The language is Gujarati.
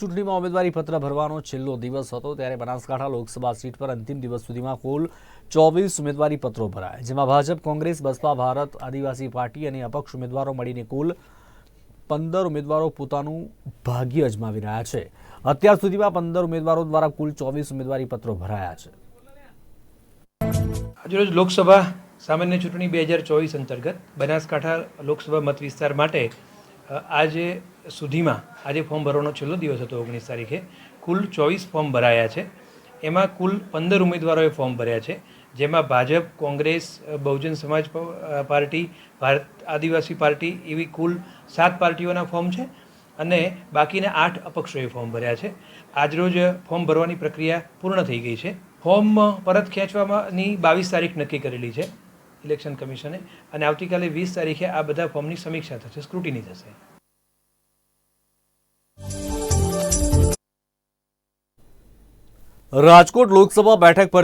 ચૂંટણીમાં ઉમેદવારી પત્ર ભરવાનો છેલ્લો દિવસ હતો ત્યારે બનાસકાંઠા લોકસભા સીટ પર અંતિમ દિવસ સુધીમાં કુલ 24 ઉમેદવારી પત્રો ભરાયા, જેમાં ભાજપ, કોંગ્રેસ, બસપા, ભારત આદિવાસી પાર્ટી અને અપક્ષ ઉમેદવારો મળીને કુલ 15 ઉમેદવારો પોતાનું ભાગ્ય અજમાવી રહ્યા છે। અત્યાર સુધીમાં 15 ઉમેદવારો દ્વારા કુલ 24 ઉમેદવારી પત્રો ભરાયા છે। આજરોજ લોકસભા સામાન્ય ચૂંટણી 2024 અંતર્ગત બનાસકાંઠા લોકસભા મત વિસ્તાર માટે આજે સુધીમાં આજે ફોર્મ ભરવાનો છેલ્લો દિવસ હતો 19 તારીખે કુલ 24 ફોર્મ ભરાયા છે। એમાં કુલ 15 ઉમેદવારોએ ફોર્મ ભર્યા છે, જેમાં ભાજપ, કોંગ્રેસ, બહુજન સમાજ પાર્ટી, ભારત આદિવાસી પાર્ટી એવી કુલ 7 પાર્ટીઓના ફોર્મ છે અને બાકીના 8 અપક્ષોએ ફોર્મ ભર્યા છે। આજરોજ ફોર્મ ભરવાની પ્રક્રિયા પૂર્ણ થઈ ગઈ છે। ફોર્મ પરત ખેંચવાની 22 તારીખ નક્કી કરેલી છે ઇલેક્શન કમિશને અને આવતીકાલે 20 તારીખે આ બધા ફોર્મની સમીક્ષા થશે, સ્ક્રુટિની થશે। રાજકોટ લોકસભા બેઠક પરથી